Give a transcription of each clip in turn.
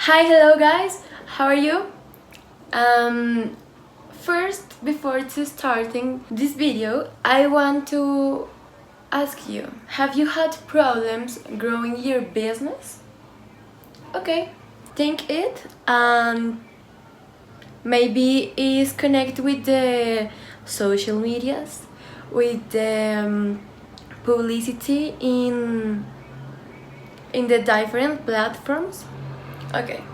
Hi, hello guys, how are you? First, before to starting this video, I want to ask you, have you had problems growing your business? Okay, think it and maybe is connect with the social medias, with the publicity in the different platforms. Okay.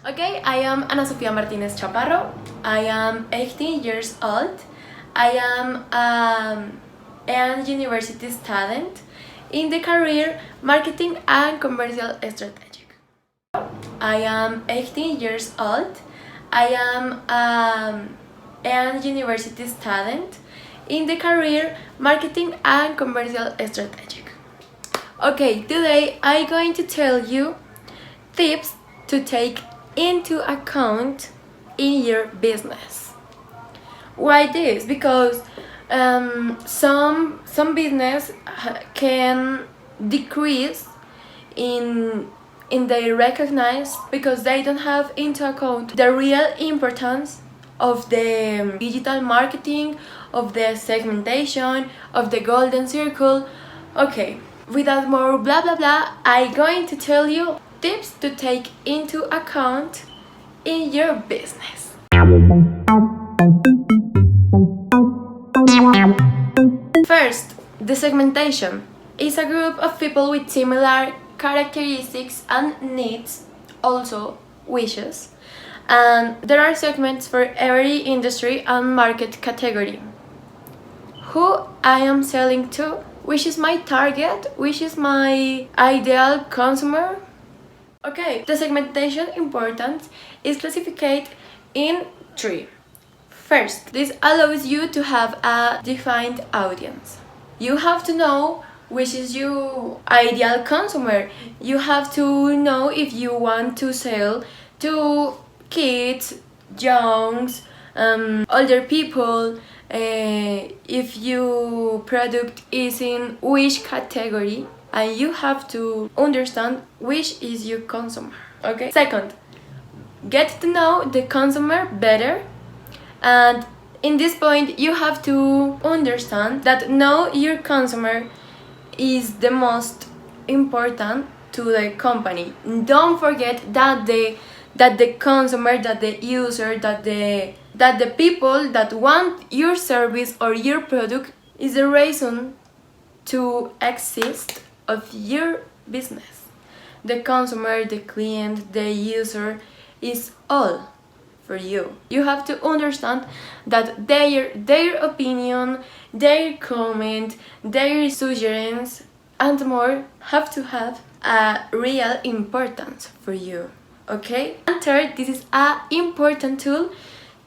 Okay, I am Ana Sofia Martinez Chaparro. I am 18 years old. I am an university student in the career Marketing and Commercial Strategic. I am 18 years old. I am an university student in the career Marketing and Commercial Strategic. Okay, today I'm going to tell you tips to take into account in your business. Why this? Because some business can decrease in they recognize because they don't have into account the real importance of the digital marketing, of the segmentation, of the golden circle. Okay, without more blah blah blah, I'm going to tell you tips to take into account in your business. First, the segmentation is a group of people with similar characteristics and needs, also wishes, and there are segments for every industry and market category. Who I am selling to, which is my target, which is my ideal consumer. Okay, the segmentation importance is classified in three. First, this allows you to have a defined audience. You have to know which is your ideal consumer. You have to know if you want to sell to kids, youngs, older people, if your product is in which category, and you have to understand which is your consumer. Okay. Second, get to know the consumer better, and in this point you have to understand that know your consumer is the most important to the company. Don't forget that the consumer, that the user, that the people that want your service or your product is the reason to exist of your business. The consumer, the client, the user is all for you. You have to understand that their opinion, their comment, their suggestions and more have to have a real importance for you. Okay? And third, this is an important tool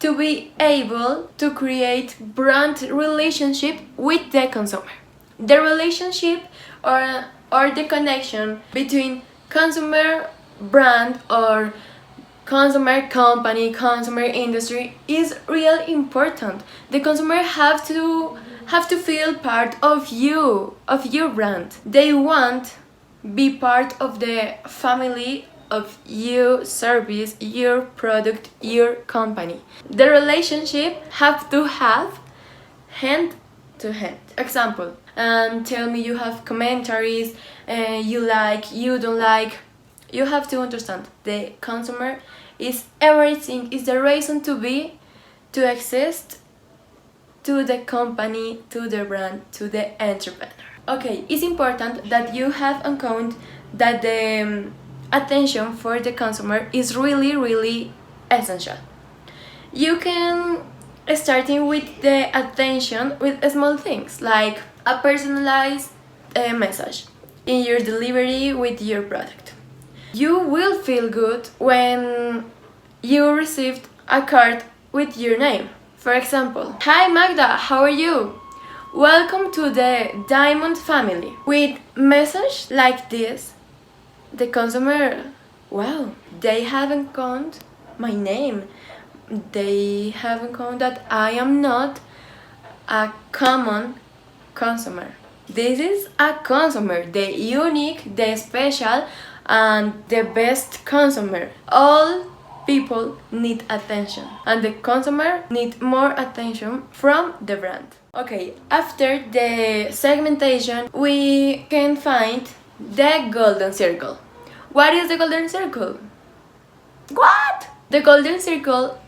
to be able to create brand relationship with the consumer. The relationship or the connection between consumer brand or consumer company, consumer industry is real important. The consumer have to feel part of you, of your brand. They want be part of the family of your service, your product, your company. The relationship have to have hand to hand. Example, tell me you have commentaries, you like, you don't like. You have to understand the consumer is everything, is the reason to be, to exist, to the company, to the brand, to the entrepreneur. Okay, it's important that you have on count that the attention for the consumer is really, really essential. You can starting with the attention with small things like a personalized message in your delivery with your product. You will feel good when you received a card with your name. For example, "Hi Magda, how are you? Welcome to the Diamond family." With message like this, the consumer, wow, they haven't count my name. They haven't count that I am not a common consumer. This is a consumer, the unique, the special, and the best consumer. All people need attention, and the consumer need more attention from the brand. Okay, after the segmentation, we can find the golden circle. What is the golden circle? What? The golden circle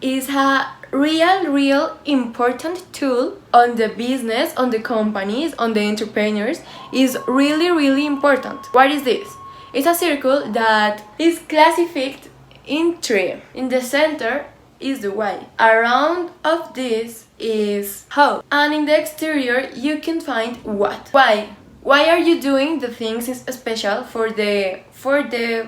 is a real important tool on the business, on the companies, on the entrepreneurs. Is really important. What is this? It's a circle that is classified in three. In the center is the why. Around of this is how. And in the exterior you can find what. Why? Why are you doing the things is special for the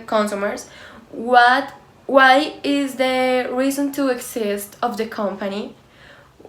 consumers? Why is the reason to exist of the company?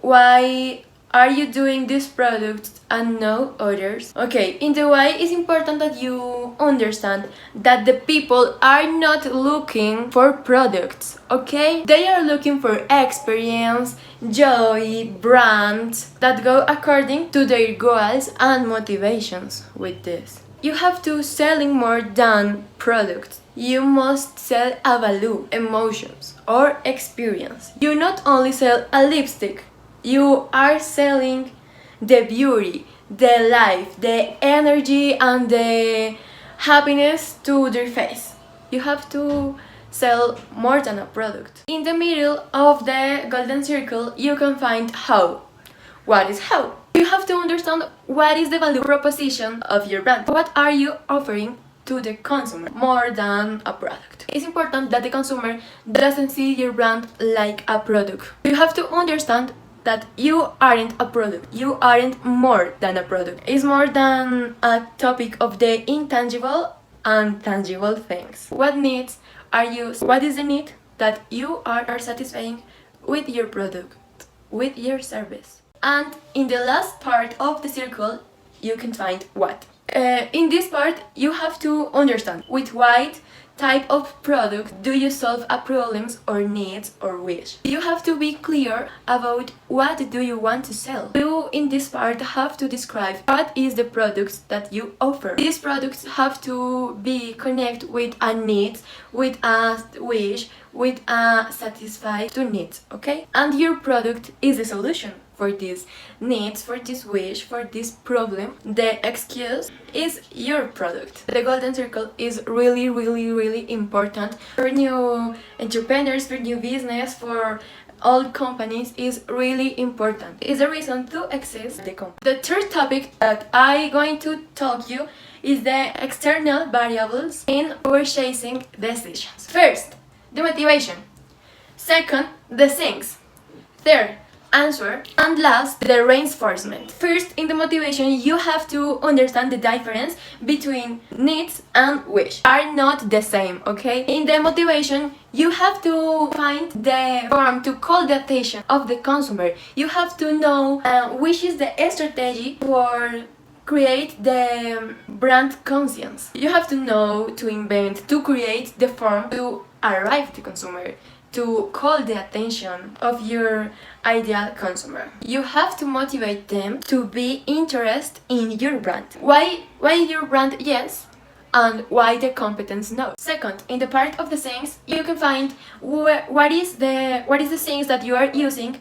Why are you doing these products and no others? Okay, in the why it's important that you understand that the people are not looking for products, okay? They are looking for experience, joy, brands that go according to their goals and motivations with this. You have to selling more than products. You must sell a value, emotions, or experience. You not only sell a lipstick, you are selling the beauty, the life, the energy, and the happiness to their face. You have to sell more than a product. In the middle of the golden circle, you can find how. What is how? You have to understand what is the value proposition of your brand. What are you offering to the consumer more than a product? It's important that the consumer doesn't see your brand like a product. You have to understand that you aren't a product. You aren't more than a product. It's more than a topic of the intangible and tangible things. What is the need that you are satisfying with your product, with your service? And in the last part of the circle, you can find what. In this part, you have to understand with what type of product do you solve a problems or needs or wish. You have to be clear about what do you want to sell. You in this part have to describe what is the products that you offer. These products have to be connected with a need, with a wish, with a satisfied to needs, okay? And your product is the solution for these needs, for this wish, for this problem. The excuse is your product. The golden circle is really important for new entrepreneurs, for new business, for all companies. Is really important. It's a reason to exist the company. The third topic that I'm going to talk you is the external variables in purchasing decisions. First, the motivation. Second, the things. Third, answer, and last, the reinforcement. First, in the motivation, you have to understand the difference between needs and wish are not the same, okay? In the motivation, you have to find the form to call the attention of the consumer. You have to know which is the strategy for create the brand conscience. You have to know to invent, to create the form to arrive to consumer, to call the attention of your ideal consumer. You have to motivate them to be interested in your brand. Why your brand yes, and why the competence no. Second, in the part of the things, you can find what is the things that you are using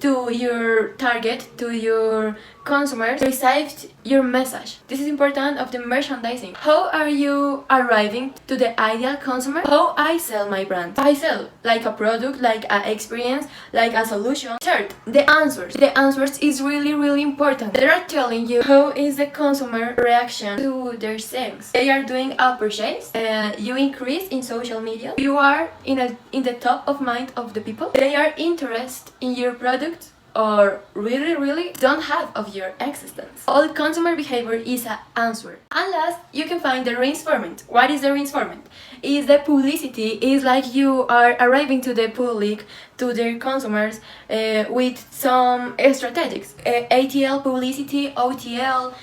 to your target, to your consumers, to receive your message. This is important of the merchandising. How are you arriving to the ideal consumer? How I sell my brand? I sell like a product, like an experience, like a solution. Third, the answers. The answers is really important. They are telling you how is the consumer reaction to their things. They are doing a purchase. You increase in social media. You are in the top of mind of the people. They are interested in your product or really don't have of your existence. All consumer behavior is an answer. And last, you can find the reinforcement. What is the reinforcement? Is the publicity. Is like you are arriving to the public, to their consumers with some strategies. ATL publicity, OTL,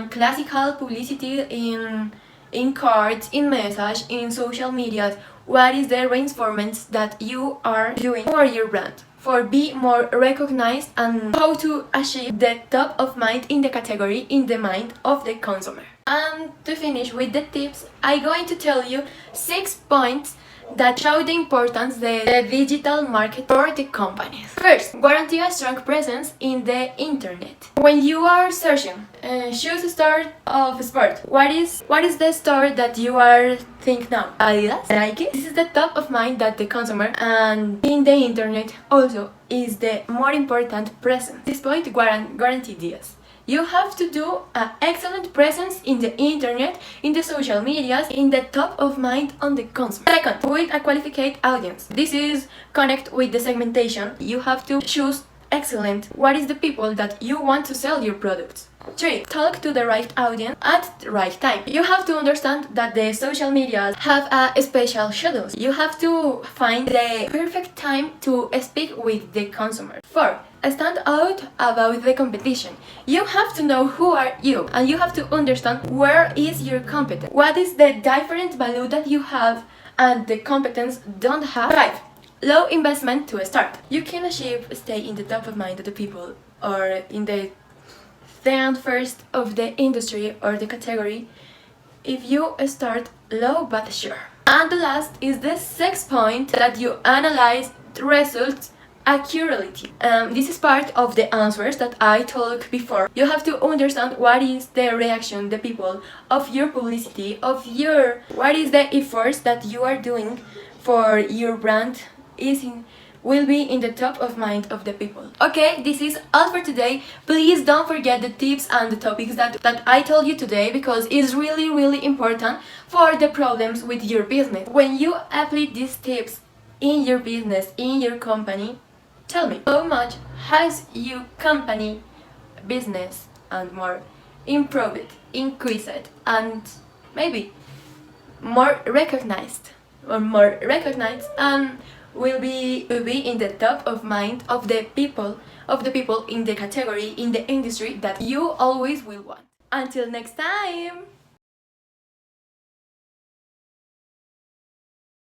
classical publicity in cards, in message, in social media. What is the reinforcement that you are doing for your brand? For be more recognized and how to achieve the top of mind in the category in the mind of the consumer. And to finish with the tips, I'm going to tell you 6 points that show the importance of the digital market for the companies. First, guarantee a strong presence in the internet. When you are searching, choose a store of sport. What is the store that you are thinking now? Adidas? Nike? This is the top of mind that the consumer, and in the internet also is the more important presence. This point guarantee this. You have to do an excellent presence in the internet, in the social medias, in the top of mind on the consumer. Second, with a qualified audience. This is connect with the segmentation. You have to choose excellent what is the people that you want to sell your products. 3. Talk to the right audience at the right time. You have to understand that the social medias have a special schedules. You have to find the perfect time to speak with the consumer. 4. Stand out about the competition. You have to know who are you, and you have to understand where is your competence. What is the different value that you have and the competence don't have. 5. Low investment to start. You can achieve stay in the top of mind of the people or in the stand first of the industry or the category if you start low but sure. And the last is the 6th point, that you analyze the results accurately. This is part of the answers that I told before. You have to understand what is the reaction, the people, of your publicity, what is the efforts that you are doing for your brand will be in the top of mind of the people. Okay, this is all for today. Please don't forget the tips and the topics that I told you today, because it's really important for the problems with your business. When you apply these tips in your business, in your company, tell me, how much has your company, business and more improved, increased, and maybe more recognized and will be in the top of mind of the people in the category, in the industry that you always will want. Until next time!